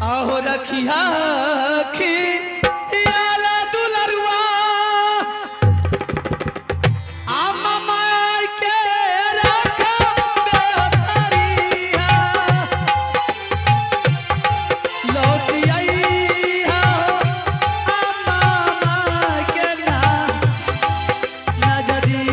आहो रखिया खियाला दुलरुआ आम माय के रखा बेहतरिया लौट आई आम माय के ना नजदी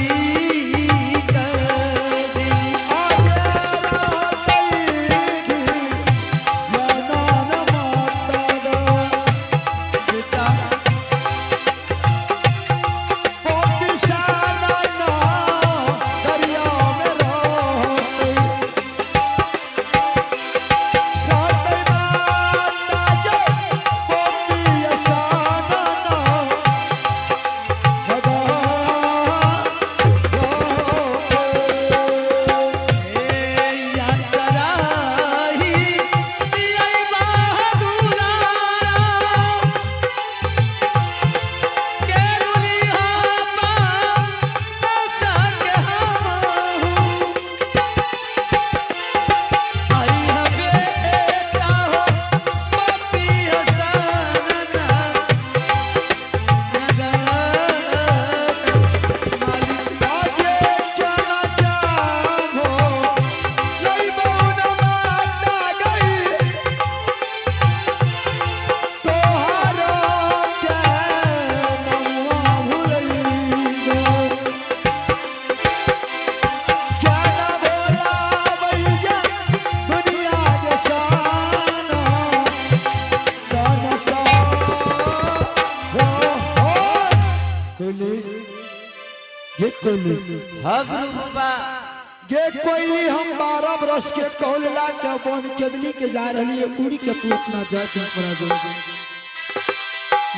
ये कोयली हम 12 बरस के कोयला के बन चदली के जा रही है उड़ी के तू अपना जा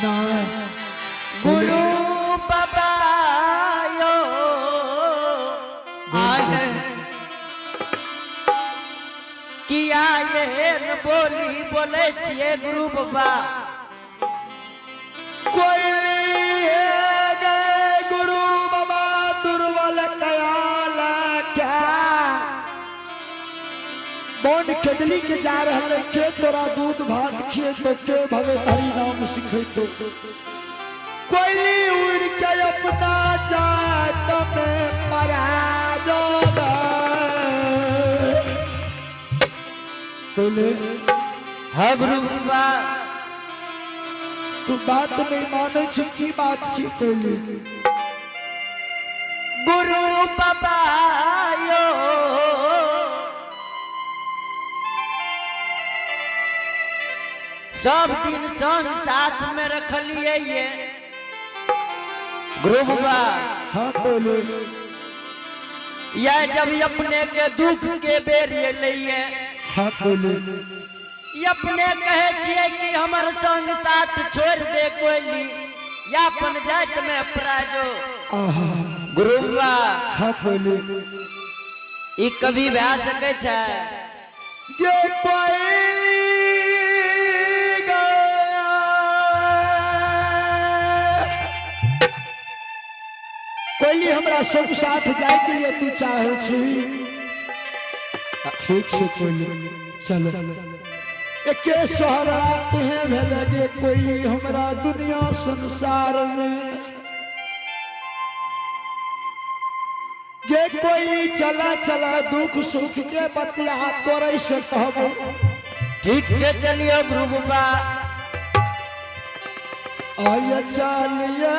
ना गुरु बाबा यो आए किया ये न बोली बोले छिए गुरु बाबा कोयली गुरु बाबा दुर्बल कयाला क्या बन चदली के जा रहे के तोरा दूध भात खिए तो के भवे हरि नाम सिखे तो कोयली उड़ के अपना जात में परा जोगा कोयली हाँ गुरु बाबा तू बात नहीं माने छी की बात छी कोयली गुरु बाबा यो सब दिन संग साथ में रखलिए ये गुरु बाबा हाँ कोयली यह जब अपने के दुख के बेर ये लिए हाँ कोयली अपने कहे छिए कि हमर संग साथ छोड़ दे कोयली या अपन जात में पराजो गुरु बाबा हाँ कोयली ई कभी भा सके छै ये कोयली कोयली हमरा सब साथ जाए के लिए तू चाहे छी ठीक से कोयली चलो एके सोहरात है भेलगे कोयली हमरा दुनिया संसार में ये कोयली चला चला दुख सुख के बतिया तोरे से कहबो ठीक से चलियो गुरु बाबा आय चलिए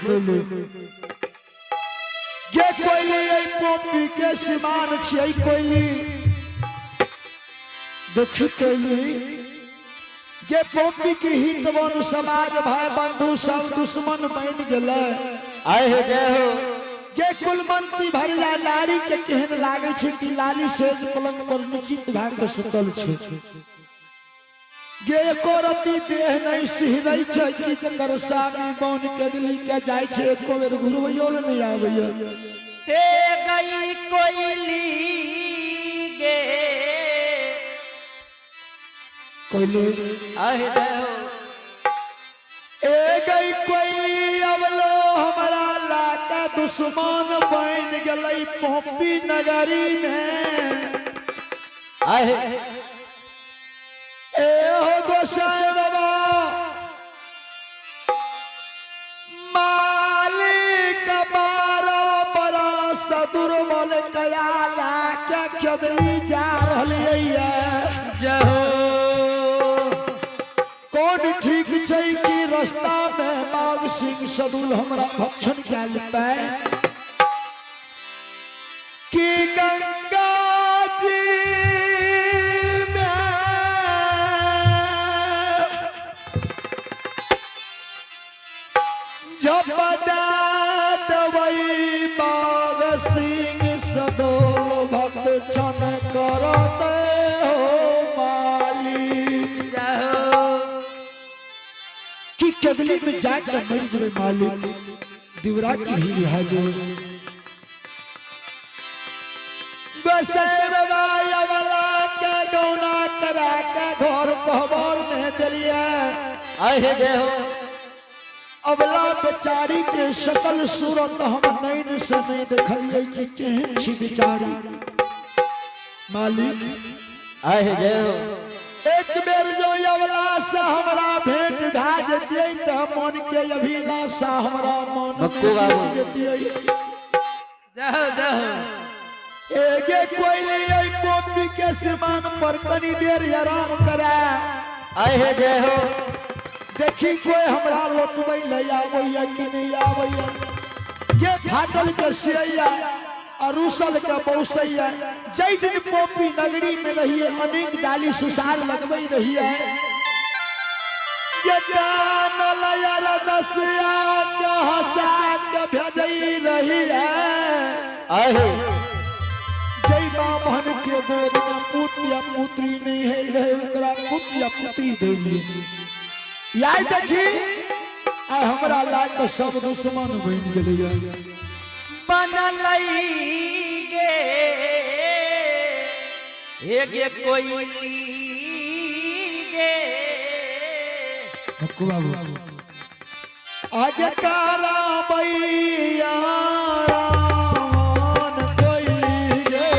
कोइली ये कोइली ए पोपी के समान छै कोइली देखी कोइली ये पोपी के हितवन समाज भाई बंधु सब दुश्मन बन गेलै आए हे जय हो ये कुलमंती भरिया नारी के केहन लागे छै कि लाली सेज पलंग पर निश्चित भाग के सुतल छै ये एको रति देह नहीं सिहरै छै कि जकर स्वामी बन के दिल्ली के जाय छै एको बेर घुरवैयो नहीं आबैया ते गई कोयली गे कोइली आए जय हो ए गई कोइली अबलो हमारा लाका दुश्मन बन गेलै पोपी नगरी में आए ए हो गोसाई बाबा मालिक 12 बरस दुर्बल कयाला क्या खदली जा रहलिए जय हो कौन ठीक छै कि रास्ता में नाग सिंह सदुल हमरा भक्षण कैल पै कि गंगा जी में जपदा दवई बाग सिंह सदुल भक्षण करते हो मालिक जय हो कि कदली में जाकर मर जबे मालिक दिवरा की ही हाजो गोसाई बाबा वाला के गौना करा के घर कहबर में दिलिया आए हे जय हो अबला बेचारी के शकल सूरत हम नैन से नहीं देखलिए कि केहन छी बेचारी मालिक आए हे जय हो एक बेर जो अबला से हमरा भेंट भा जतियै त मन के अभिलाषा हमरा मन बक्कू बाबू। जतियै जय हो जय हो एगे कोइली आई पोपी के समान पर कनी देर आराम करा आए हे जय हो देखी कोई हमरा लौटबै ले आबैया कि नहीं आबैया ये फाटल के सिया और रूसल के बौसैया जै दिन पोपी नगरी में रहिए अनेक डाली सुसार लगबै रहिए ये कान लयर दसिया के हंसा के भेजई रहिए आए हे जय बामहन के गोद में पुत्र या पुत्री नहीं है रहे ओकरा पुत्र या पुत्री दे लिए याद देखी आ हमरा लाग के सब दुश्मन बन गेलै बनलई गे हे गे कोयली गे बाबू आज कारा बैया रामन कोइली गे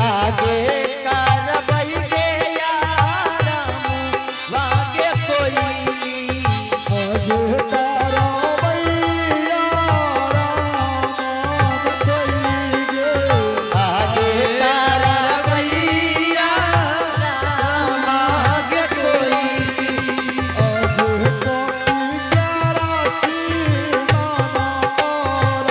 आगे कारबई गे यारम वागे कोयली आज कारा बैया रामन कोइली गे आगे कारबई यारम वागे कोयली आज पोपी ग्यारा सीमा पर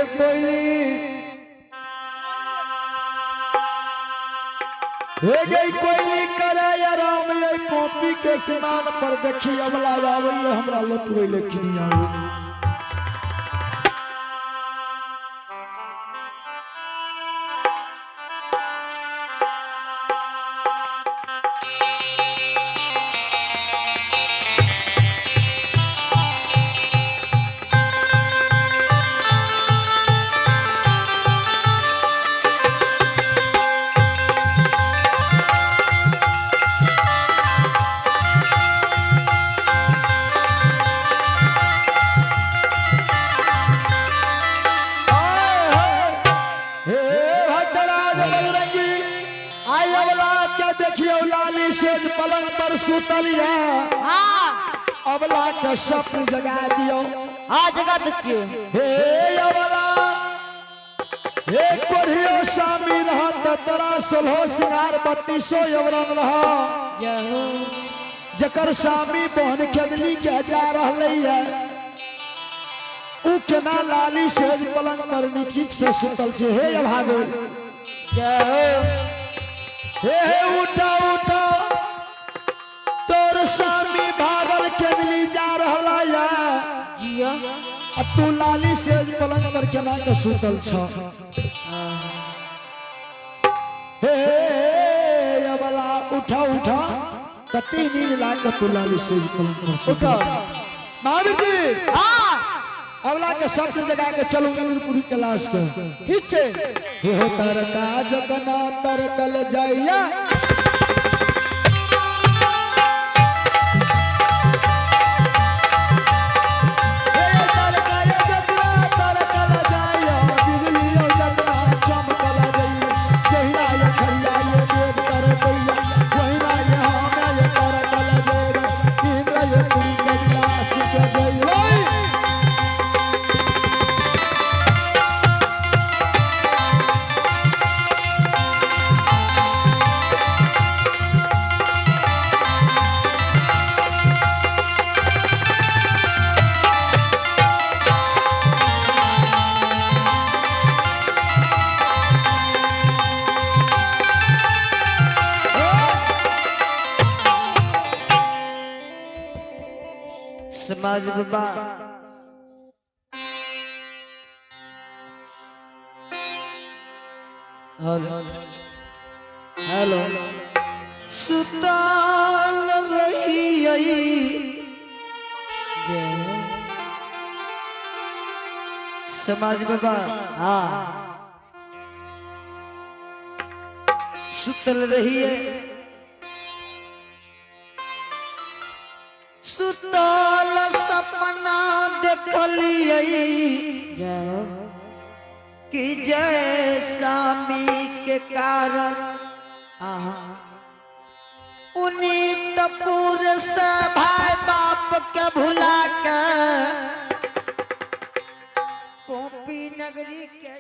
गे कोयली हे गई कोयली करे आराम ये पोपी के समान पर देखी अबला आवे हमरा लटवे लेकिन आवे पलंग पर सुतलिया अबला के स्वप्न जगा दियो जगा दीजिए हे अबला हे कोढ़ियो स्वामी रहत तोरा 16 सिंगार 3200 यवरन रह जकर स्वामी बहन खेदली के जा रहलै है उ केना लाली सेज पलंग पर निश्चित से सुतल छे हे अभागो हे उठा उठा तोर स्वामी भागल केदली जा रहला या जिया तू लाली सेज पलंग पर केना के सुतल छ हे अबला उठा उठा कते नींद लाग तू लाली सेज पलंग पर सुतल महावीर जी अबला के शब्द जगा के चलो इंद्रपुरी के लाश के ठीक छे हे तरका जगना तरकल जाइया समाज बाबा हेलो सुताल रही समाज बाबा सुतल रही है सुतल सपना देखलिए कि जय स्वामी के कारण उन्हीं तपुर से भाई बाप के भुला के पोपी नगरी के